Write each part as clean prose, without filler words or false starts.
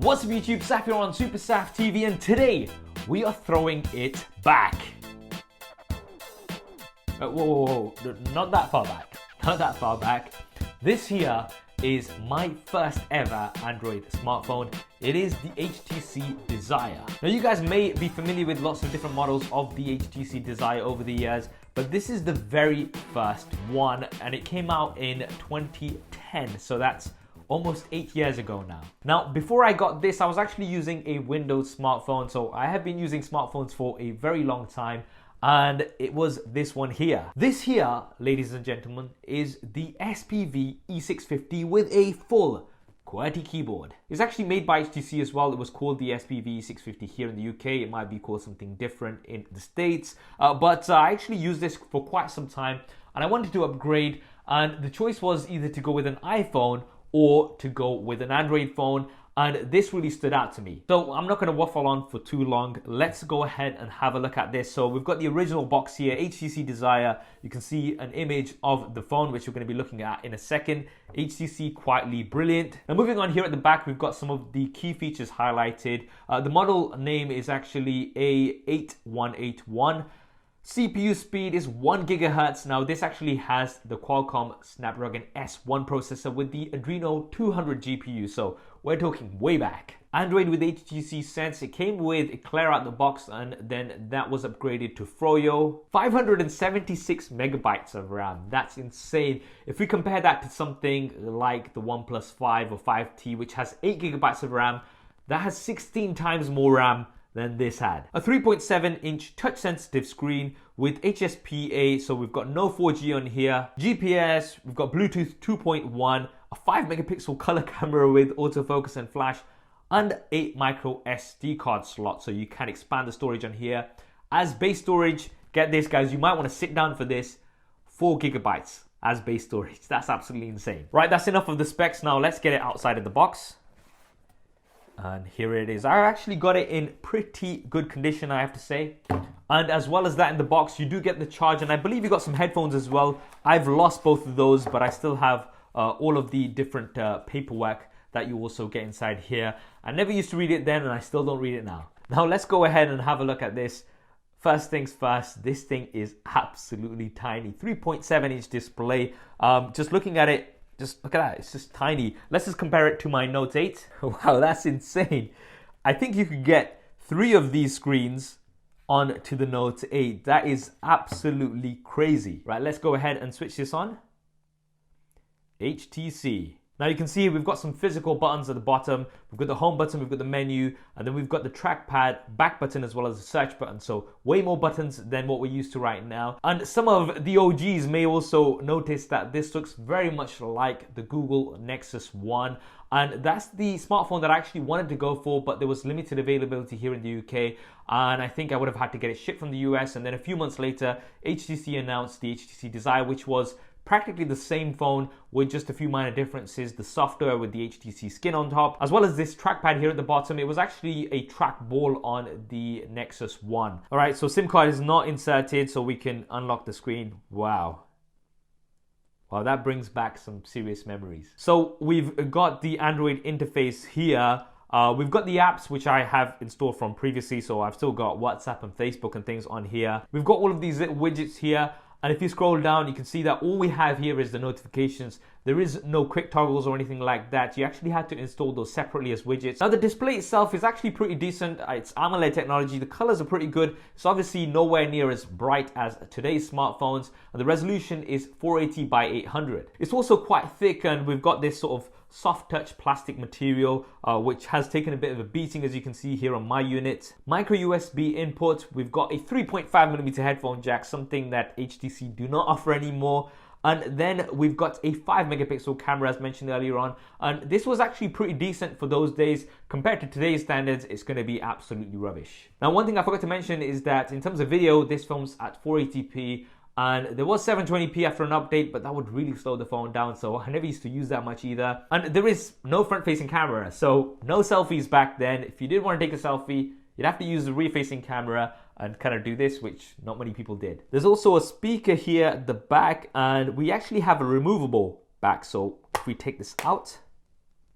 What's up YouTube, Saf here on SuperSaf TV, and today we are throwing it back. Whoa, not that far back. This here is my first ever Android smartphone. It is the HTC Desire. Now you guys may be familiar with lots of different models of the HTC Desire over the years, but this is the very first one and it came out in 2010, so that's almost 8 years ago now. Now, before I got this, I was actually using a Windows smartphone, so I have been using smartphones for a very long time, and it was this one here. This here, ladies and gentlemen, is the SPV E650 with a full QWERTY keyboard. It's actually made by HTC as well. It was called the SPV E650 here in the UK. It might be called something different in the States, but I actually used this for quite some time, and I wanted to upgrade, and the choice was either to go with an iPhone or to go with an Android phone, and this really stood out to me. So I'm not going to waffle on for too long. Let's go ahead and have a look at this. So we've got the original box here, HTC Desire. You can see an image of the phone, which we're going to be looking at in a second. HTC quietly brilliant. Now moving on, here at the back, we've got some of the key features highlighted. The model name is actually A8181. CPU speed is 1 GHz. Now this actually has the Qualcomm Snapdragon S1 processor with the Adreno 200 GPU, so we're talking way back. Android with HTC Sense, it came with Eclair out the box, and then that was upgraded to Froyo. 576 megabytes of RAM, that's insane. If we compare that to something like the OnePlus 5 or 5T, which has 8 gigabytes of RAM, that has 16 times more RAM than this had. A 3.7-inch touch-sensitive screen with HSPA, so we've got no 4G on here. GPS, we've got Bluetooth 2.1, a 5-megapixel color camera with autofocus and flash, and a micro SD card slot, so you can expand the storage on here. As base storage, get this guys, you might want to sit down for this, 4 gigabytes as base storage. That's absolutely insane. Right, that's enough of the specs. Now let's get it outside of the box. And here it is. I actually got it in pretty good condition, I have to say. And as well as that, in the box, you do get the charge, and I believe you got some headphones as well. I've lost both of those, but I still have all of the different paperwork that you also get inside here. I never used to read it then, and I still don't read it now. Now let's go ahead and have a look at this. First things first, this thing is absolutely tiny. 3.7-inch display. Just looking at it, just look at that, it's just tiny. Let's just compare it to my Note 8. Wow, that's insane. I think you could get 3 of these screens onto the Note 8. That is absolutely crazy. Right, let's go ahead and switch this on. HTC. Now you can see we've got some physical buttons at the bottom. We've got the home button, we've got the menu, and then we've got the trackpad, back button, as well as the search button. So way more buttons than what we're used to right now. And some of the OGs may also notice that this looks very much like the Google Nexus 1. And that's the smartphone that I actually wanted to go for, but there was limited availability here in the UK. And I think I would have had to get it shipped from the US. And then a few months later, HTC announced the HTC Desire, which was practically the same phone with just a few minor differences. The software with the HTC skin on top, as well as this trackpad here at the bottom. It was actually a trackball on the Nexus 1. All right, so SIM card is not inserted, so we can unlock the screen. Wow, that brings back some serious memories. So we've got the Android interface here. We've got the apps, which I have installed from previously, so I've still got WhatsApp and Facebook and things on here. We've got all of these little widgets here. And if you scroll down, you can see that all we have here is the notifications. There is no quick toggles or anything like that. You actually had to install those separately as widgets. Now the display itself is actually pretty decent. It's AMOLED technology. The colors are pretty good. It's obviously nowhere near as bright as today's smartphones. And the resolution is 480 by 800. It's also quite thick, and we've got this sort of soft touch plastic material, which has taken a bit of a beating, as you can see here on my unit. Micro USB input. We've got a 3.5mm headphone jack, something that HTC do not offer anymore. And then we've got a 5-megapixel camera, as mentioned earlier on. And this was actually pretty decent for those days. Compared to today's standards, it's going to be absolutely rubbish. Now, one thing I forgot to mention is that in terms of video, this films at 480p. And there was 720p after an update, but that would really slow the phone down, so I never used to use that much either. And there is no front-facing camera, so no selfies back then. If you did want to take a selfie, you'd have to use the rear-facing camera and kind of do this, which not many people did. There's also a speaker here at the back, and we actually have a removable back. So if we take this out,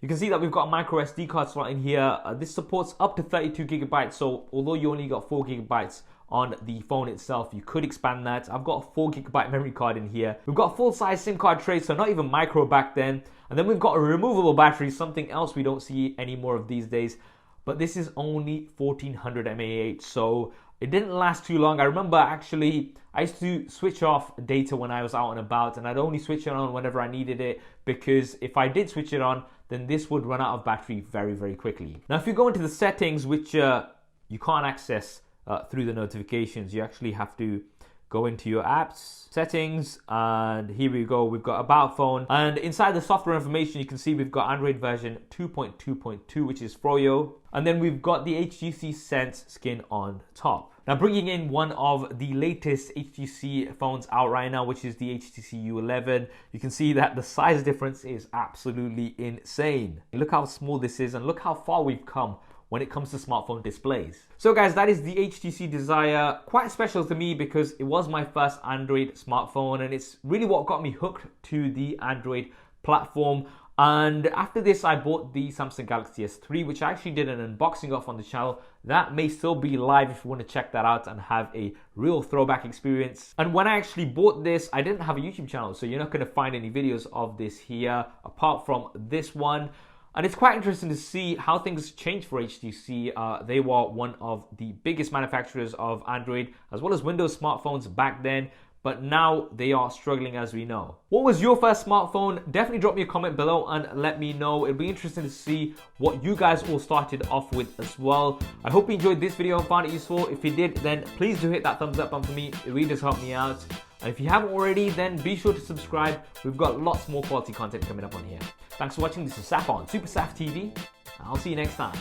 You can see that we've got a micro SD card slot in here. This supports up to 32 gigabytes. So although you only got 4 gigabytes on the phone itself, you could expand that. I've got a 4 gigabyte memory card in here. We've got a full-size SIM card tray, so not even micro back then. And then we've got a removable battery, something else we don't see any more of these days. But this is only 1400 mAh, so it didn't last too long. I remember actually, I used to switch off data when I was out and about, and I'd only switch it on whenever I needed it, because if I did switch it on, then this would run out of battery very, very quickly. Now, if you go into the settings, which you can't access through the notifications, you actually have to go into your apps, settings, and here we go. We've got about phone, and inside the software information, you can see we've got Android version 2.2.2, which is Froyo, and then we've got the HTC Sense skin on top. Now, bringing in one of the latest HTC phones out right now, which is the HTC U11, you can see that the size difference is absolutely insane. Look how small this is, and look how far we've come when it comes to smartphone displays. So guys, that is the HTC Desire. Quite special to me because it was my first Android smartphone, and it's really what got me hooked to the Android platform. And after this, I bought the Samsung Galaxy S3, which I actually did an unboxing of on the channel. That may still be live if you want to check that out and have a real throwback experience. And when I actually bought this, I didn't have a YouTube channel, so you're not going to find any videos of this here apart from this one. And it's quite interesting to see how things changed for HTC. They were one of the biggest manufacturers of Android as well as Windows smartphones back then, but now they are struggling, as we know. What was your first smartphone? Definitely drop me a comment below and let me know. It'll be interesting to see what you guys all started off with as well. I hope you enjoyed this video and found it useful. If you did, then please do hit that thumbs up button for me. It really does help me out. And if you haven't already, then be sure to subscribe. We've got lots more quality content coming up on here. Thanks for watching. This is Saf on SuperSaf TV, and I'll see you next time.